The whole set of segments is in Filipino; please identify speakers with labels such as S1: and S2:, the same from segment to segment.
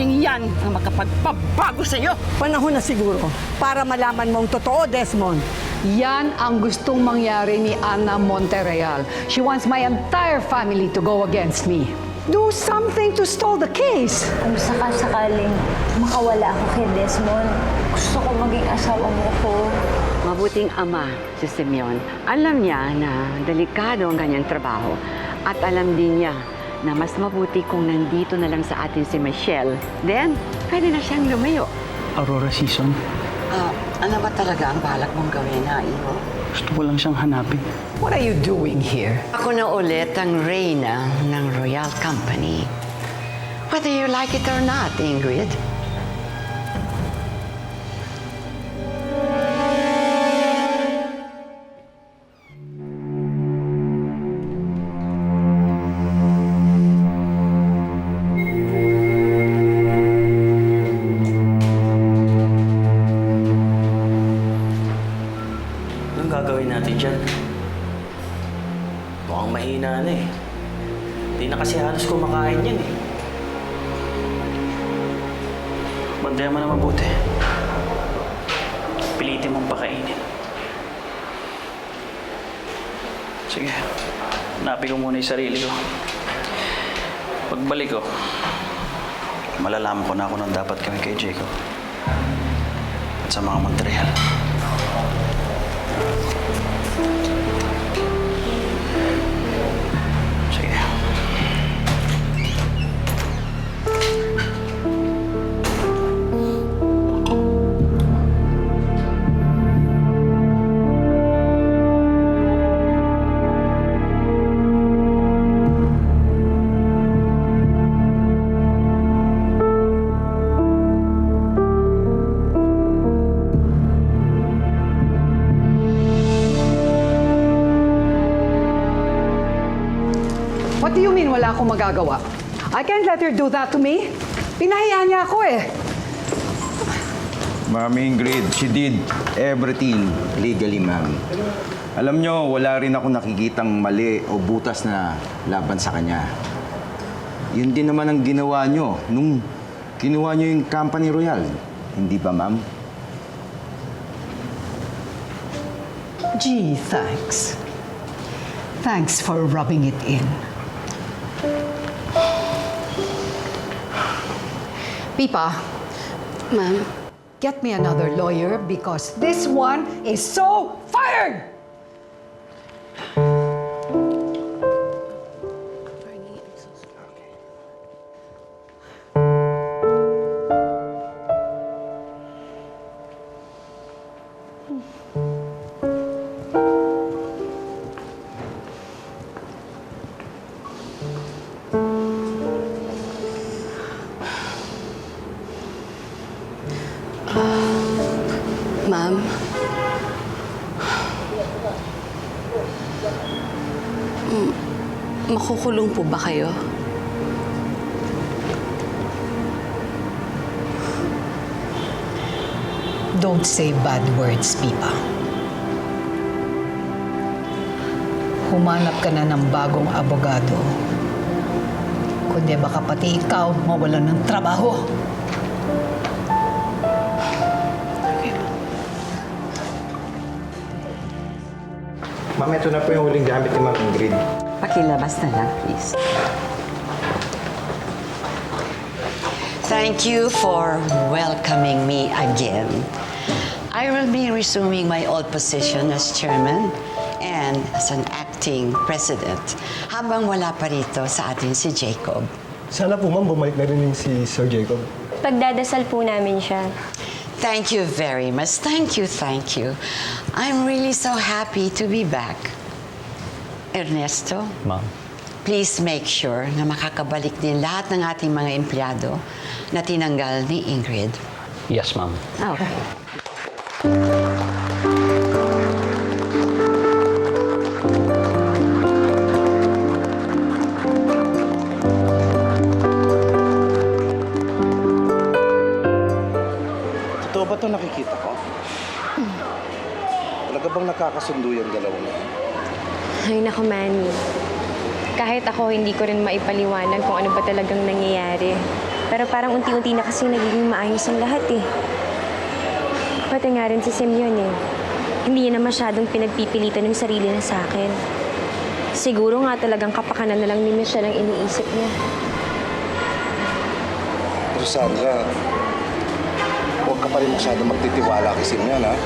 S1: ugaling yan ang makapagpabago sa'yo.
S2: Panahon na siguro para malaman mong totoo, Desmond.
S3: Yan ang gustong mangyari ni Ana Monterreal. She wants my entire family to go against me. Do something to stall the case.
S4: Kung sakasakaling makawala ako kay Desmond, gusto ko maging asawa mo ko.
S5: Mabuting ama si Simeon. Alam niya na delikado ang kanyang trabaho at alam din niya na mas mabuti kung nandito na lang sa atin si Michelle. Then, pwede na siyang lumayo.
S6: Aurora Season,
S5: Ano ba talaga ang balak mong gawin, ha, Iho?
S6: gusto ko lang siyang hanapin.
S3: What are you doing here?
S5: Ako na ulit ang reyna ng Royal Company. Whether you like it or not, Ingrid.
S6: Anong gagawin natin dyan? Mukhang mahina na eh. Hindi na kasi halos kumakain yan eh. Bantayan mo na mabuti. Pilitin mong pakainin. Sige, hanapin ko muna yung sarili ko. Pagbalik ko, malalaman ko na kung anong dapat kami kay Jacob at sa mga Montreal. Sige.
S3: What do you mean wala akong magagawa? I can't let her do that to me. Pinahiya niya ako eh.
S7: Ma'am Ingrid, she did everything legally, ma'am. Alam nyo, wala rin ako nakikitang mali o butas na laban sa kanya. Yun din naman ang ginawa nyo nung kinuha nyo yung Company Royal. Hindi ba, ma'am?
S3: Gee, thanks. Thanks for rubbing it in. Pipa.
S5: Ma'am?
S3: Get me another lawyer because this one is so fired!
S5: Ma'am? Makukulong po ba kayo?
S3: Don't say bad words, Pipa. Humanap ka na ng bagong abogado. Kundi baka pati ikaw mawalan ng trabaho.
S7: Ma'am, ito na po yung huling gamit ni Ma'am Ingrid.
S5: Pakilabas na lang, please. Thank you for welcoming me again. I will be resuming my old position as chairman and as an acting president habang wala pa rito sa atin si Jacob.
S8: Sana po, ma'am, bumalik na rin si Sir Jacob.
S4: Pagdadasal po namin siya.
S5: Thank you very much. Thank you, thank you. I'm really so happy to be back. Ernesto,
S6: Ma'am.
S5: please make sure na makakabalik din lahat ng ating mga empleyado na tinanggal ni Ingrid.
S6: Yes, ma'am.
S5: Okay.
S9: Totoo ba ito nakikita ko? Talaga bang nakakasundo yung dalawang yan?
S4: Ay, naku, Manny. Kahit ako, hindi ko rin maipaliwanag kung ano ba talagang nangyayari. Pero parang unti-unti na kasi nagiging maayos ang lahat eh. Pati nga rin si Simeon eh. Hindi niya na masyadong pinagpipilitan ng sarili na sa akin. Siguro nga talagang kapakanan na lang ni Michelle ang iniisip niya.
S9: Pero Sandra, huwag ka pa rin masyado magtitiwala kay Simeon, ha?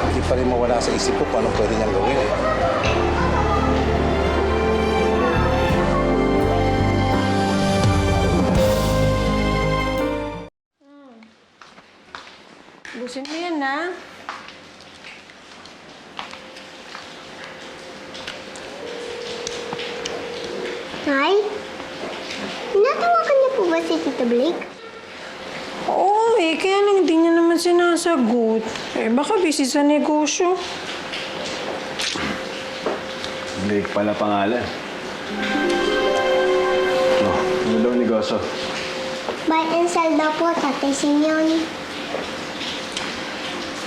S9: Hindi pa rin mawala sa isip ko kung anong pwede niyang gawin, eh.
S10: Busin mo yan, ha?
S11: Nay? Natawagan niyo po ba si Tita Blake?
S10: Oo, kaya lang hindi niya naman sinasagot. Baka busy sa negosyo.
S8: Blake pala pangalan. Oh, ano daw negosyo?
S11: Buy and sell daw po, Tatay Simeon.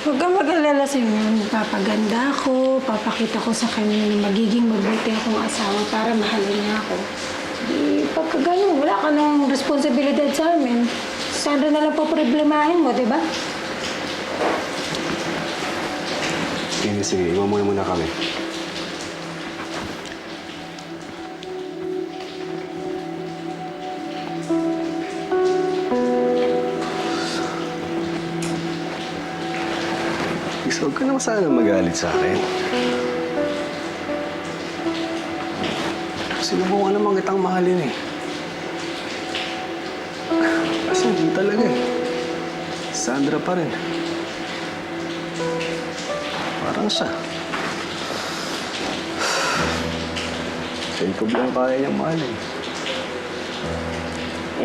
S10: Huwag kang mag-alala sa inyo. Papaganda ako, papakita ko sa kanya na magiging mabuti akong asawa para mahalin niya ako. Di, pagka ganun, wala ka ng responsibilidad sa amin. Sandra na lang po problemahin mo, di ba?
S8: Sige, iwan muna kami. Huwag ka naman sana magalit sa akin. Sinubukan naman kitang mahalin eh. Kasi hindi talaga eh. Sandra pa rin. Parang siya. Jacob lang kaya niyang mahalin.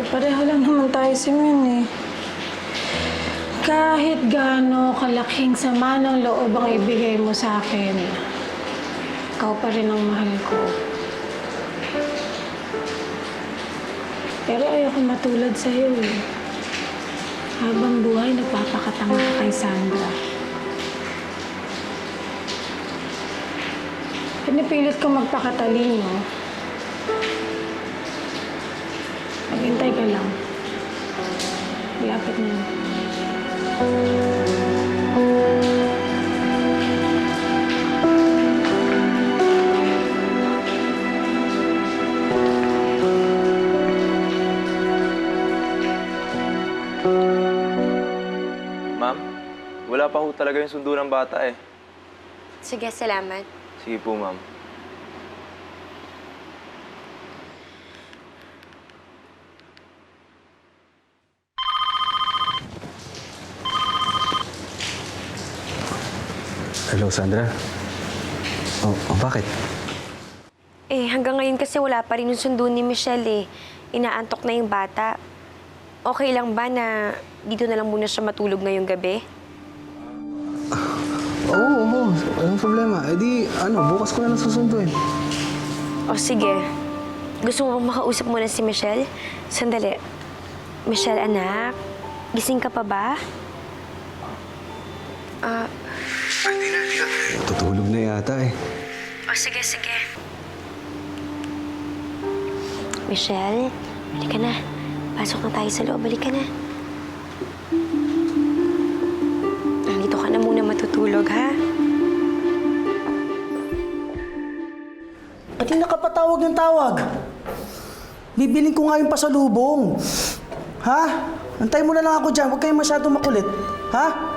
S10: Pareho lang naman tayo, Simeon eh. Kahit gaano kalaking sama ng loob ang ibigay mo sa akin, ikaw pa rin ang mahal ko. Pero ayoko matulad sa'yo eh. Habang buhay, nagpapakatanga ka kay Sandra. Pinipilit ko magpakatalino. Maghintay ka lang. Malapit na yun.
S12: Ma'am, wala pa ho talaga yung sundo ng bata eh.
S4: Sige, salamat.
S12: Sige po, ma'am.
S8: Hello, Sandra. Bakit?
S4: Hanggang ngayon kasi wala pa rin yung sundo ni Michelle eh. Inaantok na yung bata. Okay lang ba na dito na lang muna siya matulog ngayong gabi?
S8: Oo. Anong problema? Bukas ko na lang susunduin.
S4: O sige. Gusto mo bang makausap muna si Michelle? Sandali. Michelle, anak. Gising ka pa ba?
S8: Tutulog na yata eh.
S4: O sige. Michelle, balik ka na. Pasok na tayo sa loob. Balik ka na. Nandito ka na muna matutulog, ha?
S13: Ba't hindi nakapatawag ng tawag? Bibiling ko nga yung pasalubong. Ha? Antay mo na lang ako dyan. Huwag kayong masyadong makulit. Ha?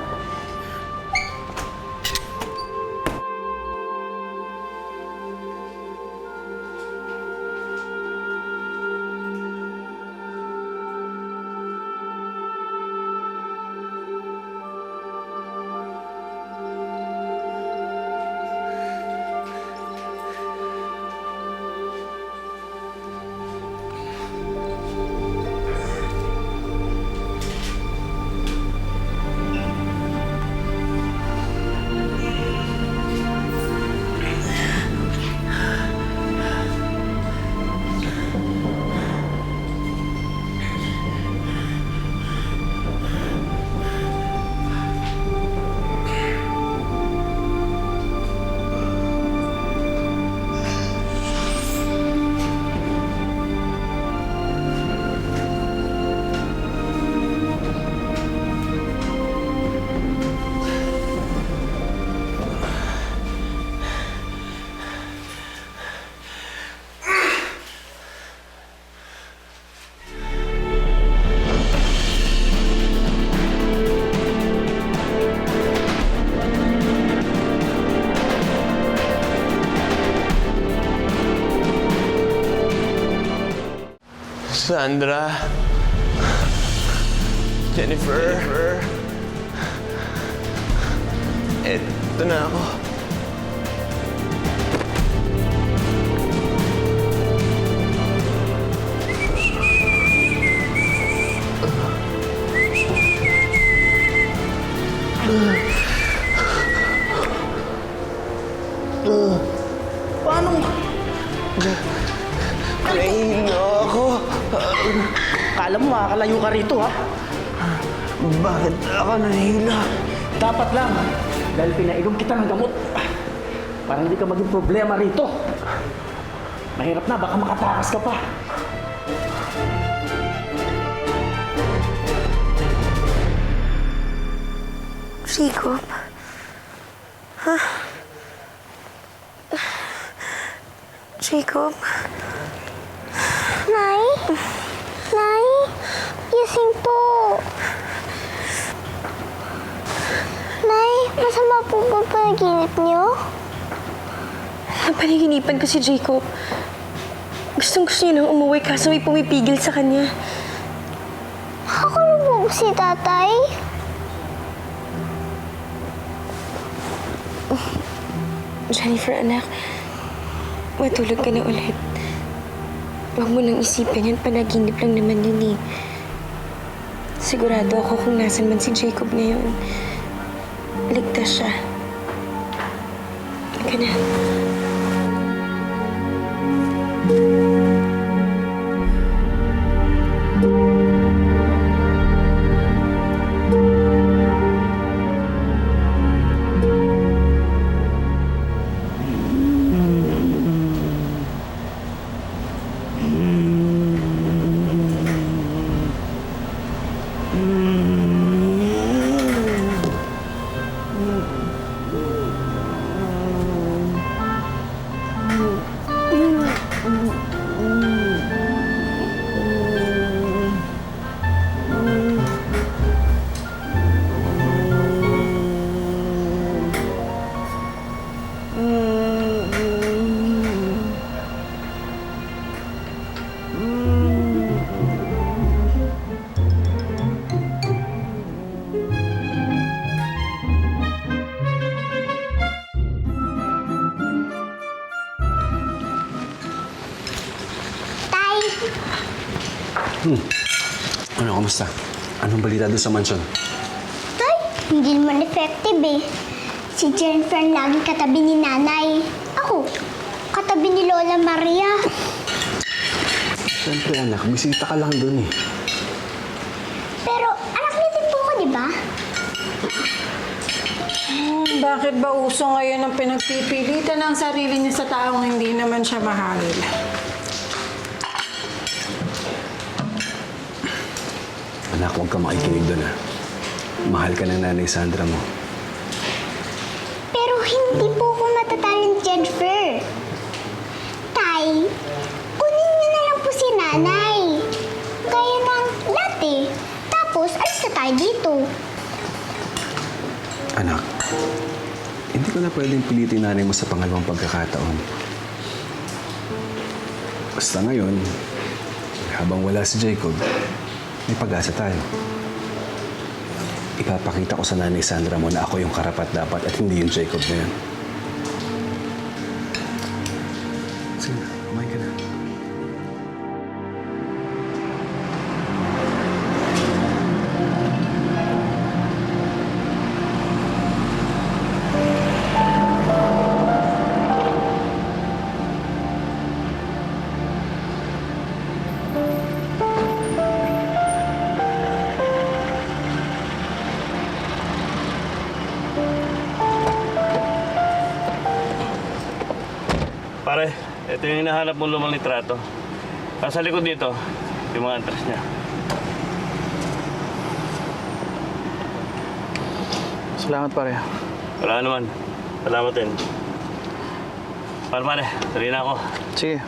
S12: Sandra. Jennifer. Eto na ako.
S13: Paano?
S12: Nahihilo ako.
S13: Kala mo makakalayo ka rito, ha?
S12: Bakit ako nahihilo?
S13: Dapat lang. Dahil pinainom kita ng gamot. Para hindi ka maging problema rito. Mahirap na, baka makatakas ka pa.
S11: Jacob? Jacob? Nay? Nay? Gising po. Nay, masama po ba panaginip niyo?
S4: Napanaginipan ko si Jacob. Gustong-gusto niya nang umuwi kaso may pumipigil sa kanya.
S11: Ako na po si tatay.
S4: Jennifer, anak, matulog ka na ulit. Huwag mo nang isipin yan, panaginip lang naman yun eh. Sigurado ako kung nasan man si Jacob ngayon. Ligtas siya. Halika na.
S8: Ano, kamusta? Anong balita doon sa mansyon?
S11: Tay, hindi naman effective eh. Si Jennifer ang laging katabi ni nanay. Ako, katabi ni Lola Maria.
S8: Siyempre anak, bisita ka lang doon eh.
S11: Pero anak niya din po ko, di ba?
S10: Bakit ba uso ngayon ang pinagpipilitan ng sarili niya sa taong hindi naman siya mahal?
S8: Anak, huwag ka makikinig doon ah. Mahal ka ng nanay Sandra mo.
S11: Pero hindi po ko matatalo ni Jennifer. Tay, kunin niyo na lang po si nanay. Gaya ng dati. Tapos, alis na tayo dito.
S8: Anak, hindi ko na pwedeng pilitin nanay mo sa pangalawang pagkakataon. Basta ngayon, habang wala si Jacob, may pag-asa tayo. Ipapakita ko sa nanay Sandra mo na ako yung karapat-dapat at hindi yung Jacob na yan. Sige na, kumain ka na.
S14: Pare, ito yung hinahanap mong lumang litrato. Sa likod dito, yung mga address niya.
S6: Salamat, pare.
S14: Wala naman. Salamat din. Pare, tari na ako.
S6: Sige.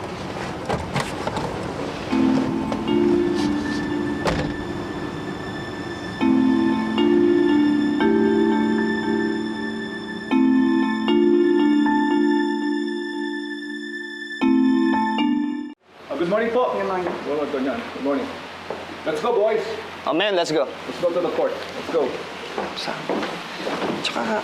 S15: Good morning po. Good morning. Good morning.
S8: Let's go, boys.
S6: Oh, man, let's go.
S8: Let's go to the court. Let's go.
S6: Tsaka,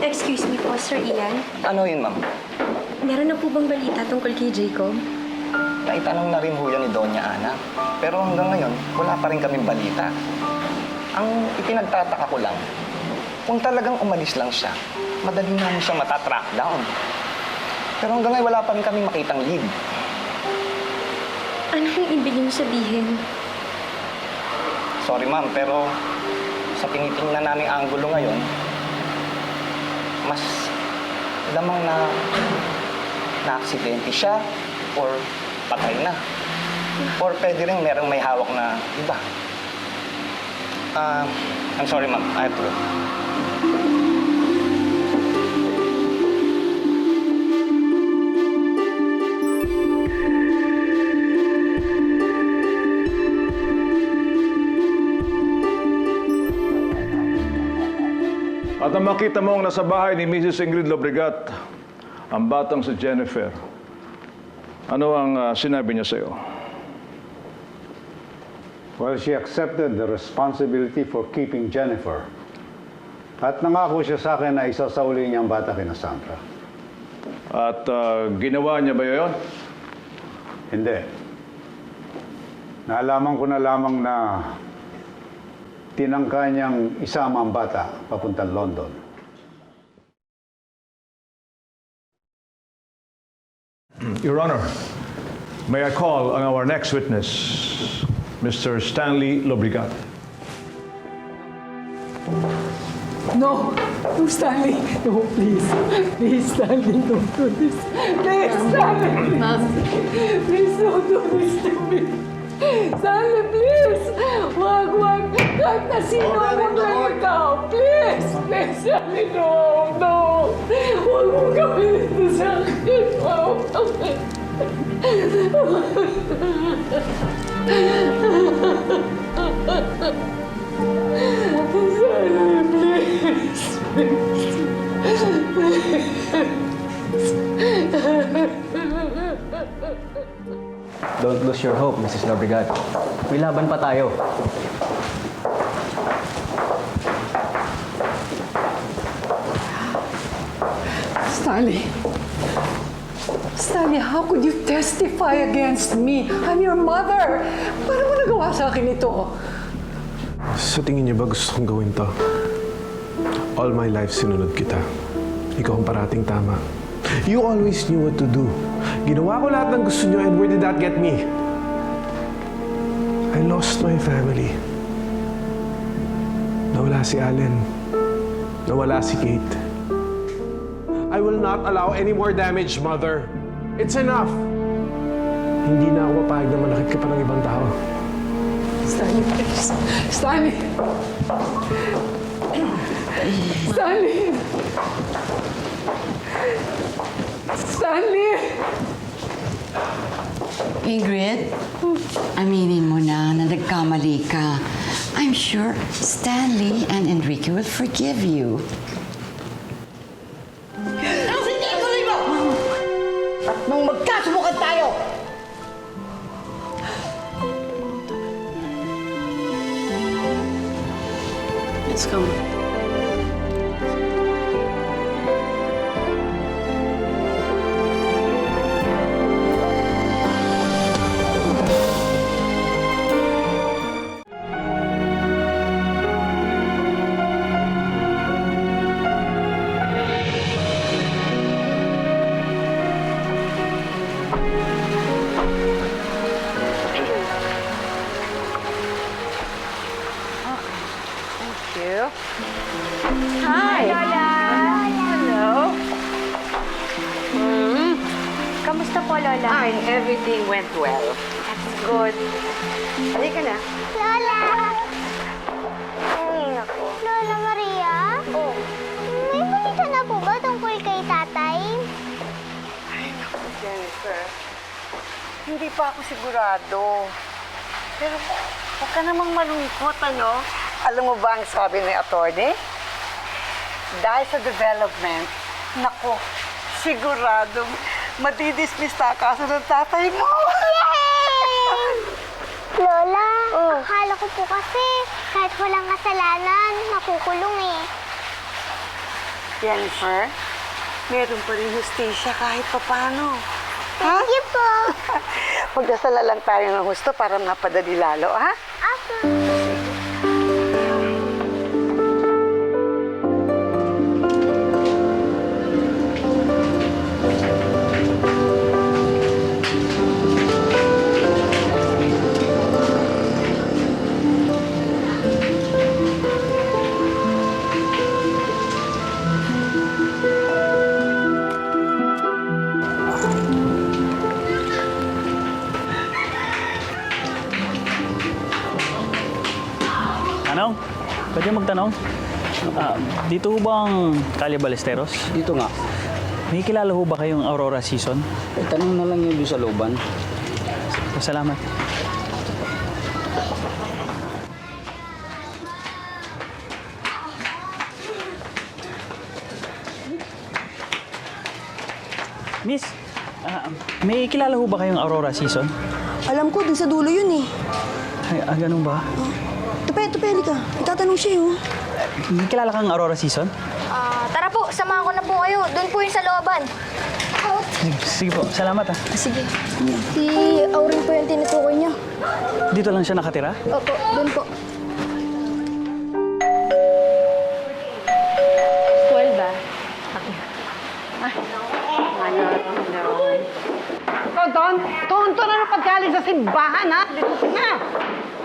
S4: Excuse me po, Sir Ian.
S6: ano yun, ma'am?
S4: Meron na po bang balita tungkol kay Jacob?
S6: Naitanong na rin ho yan ni Doña Ana. Pero hanggang ngayon, wala pa rin kaming balita. Ang ipinagtataka ko lang, kung talagang umalis lang siya, madali namin siya matatrack down. Pero hanggang ngayon, wala pa rin kaming makitang lead.
S4: Ano yung ibig niyo sabihin?
S6: Sorry, ma'am, pero sa tinitingnan naming anggulo ngayon, mas lamang na-aksidente siya or patay na. Or pwede rin merong may hawak na iba. I'm sorry, ma'am. I have to go.
S15: At ang makita mo ang nasa bahay ni Mrs. Ingrid Lobregat, ang batang si Jennifer. Ano ang sinabi niya sa'yo?
S16: Well, she accepted the responsibility for keeping Jennifer. At nangako siya sa akin na isasauli niya ang bata kina Sandra.
S15: At ginawa niya ba yun?
S16: Hindi. Naalaman ko na lamang na tinangka niyang isama ang bata papuntang London.
S15: Your Honor, may I call on our next witness, Mr. Stanley Lobregat.
S3: No, no, Stanley. No, please. Please, Stanley, don't do this. Please, Stanley. Please, don't do this to me. Stanley, please. Wag. Kahit na sino, wag lang ikaw. Please. Please, Stanley, no. Wag mong gawin ito sa akin. Stanley, please.
S17: Don't lose your hope, Mrs. Lobregat. May laban pa tayo.
S3: Stanley, how could you testify against me? I'm your mother. Paano mo nagawa sa akin ito?
S8: Sa tingin niyo ba gusto kong gawin to? All my life sinunod kita. Ikaw ang parating tama. You always knew what to do. Ginawa ko lahat ng gusto niyo, and where did that get me? I lost my family. Nawala si Allen. Nawala si Kate. I will not allow any more damage, Mother. It's enough. Hindi na ako papayag na manakit ka pa ng ibang tao.
S3: Stanley, please. Stanley! Stanley! Stanley!
S5: Ingrid, aminin mo na nagkamali ka. I'm sure Stanley and Enrique will forgive you.
S1: Nung magkasubukan tayo! Let's go.
S4: Hi! Lola! Hello! Kamusta po, Lola?
S1: Everything went well.
S4: That's good.
S1: Halika na.
S11: Lola! Ay, naku. Lola Maria? Oh. May balita na po ba tungkol kay tatay?
S1: Ay, naku, Jennifer. Hindi pa ako sigurado. Pero huwag ka namang malungkot, ano? Alam mo ba ang sabi ni attorney? Dahil sa development, naku, siguradong Madidismiss na kaso ng tatay mo.
S11: Lola, akala ko po kasi kahit walang kasalanan, makukulong eh.
S1: Jennifer, meron pa rin hustisya kahit papano.
S11: Thank you po.
S1: Magdasala lang tayo ng husto para mapadali lalo, ha?
S11: Ako.
S14: Anong? Pwede magtanong? Dito ho ba ang Calle Ballesteros?
S18: Dito nga.
S14: May kilala ho ba kayong Aurora Season?
S18: Tanong na lang yun doon sa looban.
S14: Salamat. Miss, may kilala ho ba kayong Aurora Season?
S19: Alam ko, dun sa dulo yun eh.
S14: Ay, ganun ba?
S19: Tupe, halika. Itatanong siya eh.
S14: May kilala kang Aurora Season?
S11: Tara po, samahan ko na po kayo. Doon po yung sa looban.
S14: Sige po, salamat ah.
S19: Sige. Si Auring po yung tinutukoy niyo.
S14: Dito lang siya nakatira?
S19: Opo, doon po.
S1: 12 ba? Tonto na ng pagkaling sa simbahan, ha? Dito na.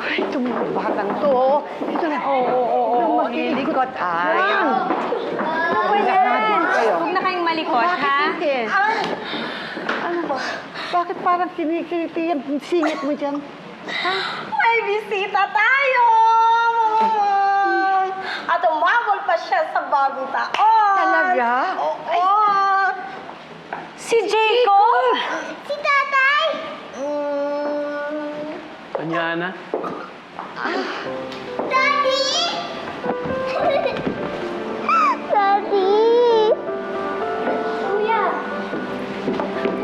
S1: Ay, itong mga batang to. Dito na. Oo. Lilikot. Ay.
S4: Huwag na kayong malikot, ha?
S1: Ano ba? Bakit parang kinikiliti yung singit mo dyan? Ha?
S20: May bisita tayo! At umabol pa siya sa bagong taon.
S1: Talaga?
S20: Oo. Si Jacob!
S11: Si tatay!
S12: Anyana?
S11: Daddy! Daddy! Kuya!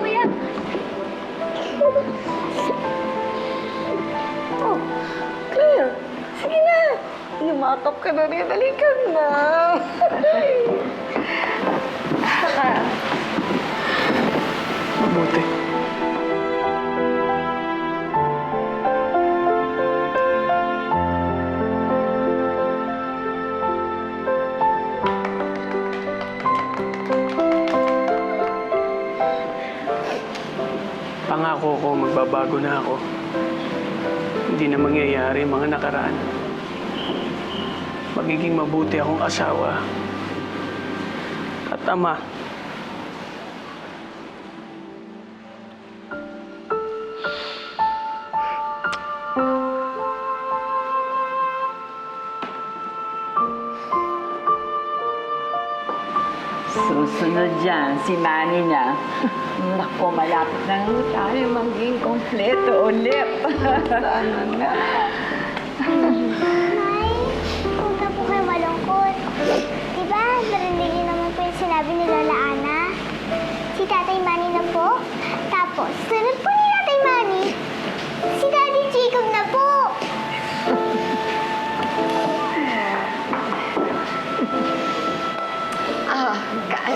S11: Kuya!
S1: Oh, Claire, sige na. Yumakap ka na rin. Balikan na.
S12: Mabuti. Pangako ko, magbabago na ako. Hindi na mangyayari mga nakaraan. Magiging mabuti akong asawa at ama.
S20: Susunod dyan, si Manny niya. Naku, malapit na tayo maging kompleto ulit. Sana nga.
S11: Nay, huwag na po kayo malungkot. Diba, narinig niyo naman po yung sinabi ni Lola Ana? Si Tatay Manny na po. Tapos, sunod po ni Tatay Manny, si Daddy Jacob na po.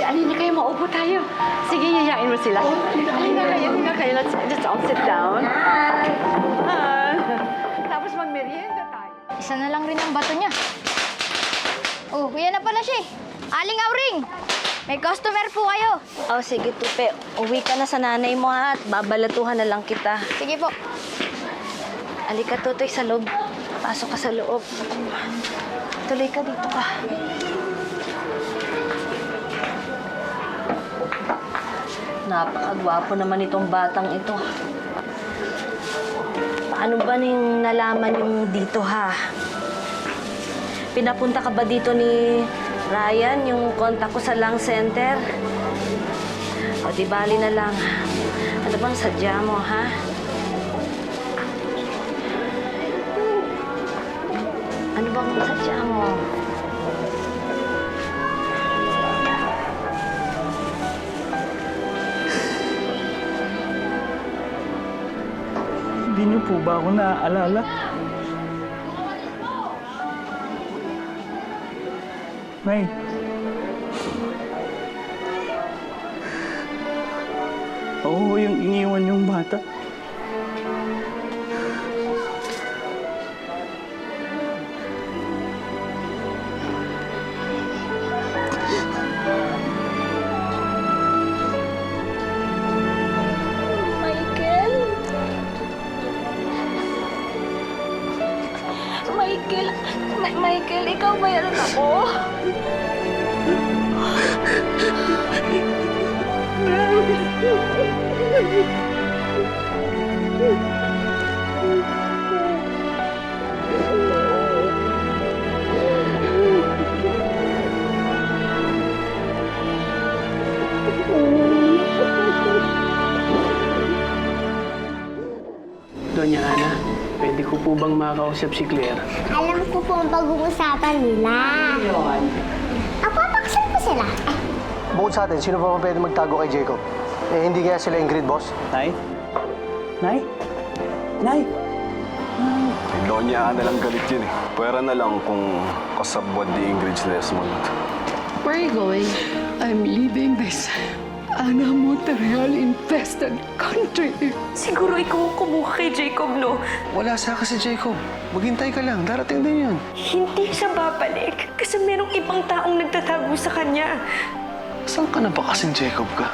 S20: Alin na kayo, maupo tayo. Sige, yayain mo sila. Alin na kayo. Let's all sit down. Tapos magmerienda tayo.
S11: Isa na lang rin ang bato niya. Oh, yan na pala siya. Aling Auring, may customer po kayo.
S4: Oh, sige, Tupe. Uwi ka na sa nanay mo, ha? At babalatuhan na lang kita.
S11: Sige po.
S4: Alika, Tutoy, sa loob. Pasok ka sa loob. Tuloy ka, dito ka. Napakagwapo naman itong batang ito. Paano ba ning nalaman yung dito, ha? Pinapunta ka ba dito ni Ryan, yung kontak ko sa lung center? O di bali na lang. Ano bang sadya mo, ha? Ano bang sadya mo?
S14: po ba ako naaalala? Nay. Oo, yung iniwan yung bata.
S11: Michael? Michael, ikaw ba yan ako?
S12: Doña Ana, pwede ko po bang makausap si Claire?
S11: Alam ko po ang pag-uusapan nila. Papakasal ko sila.
S13: Bukod sa atin, sino pa pwede magtago kay Jacob? Eh, hindi kaya sila Ingrid, boss?
S14: Nay? Nay? Nay?
S21: Kay Doña Ana lang galit yun eh. Pwera na lang kung kasabwad ni Ingrid si Desmond.
S3: Where are you going? I'm leaving this Ana Monterreal-infested country.
S4: Siguro ikaw ang kumuha kay Jacob, no?
S8: Wala sa kasi Jacob. Maghintay ka lang. Darating din yun.
S4: Hindi siya babalik kasi merong ibang taong nagtatago sa kanya.
S8: Saan ka na ba kasing Jacob ka?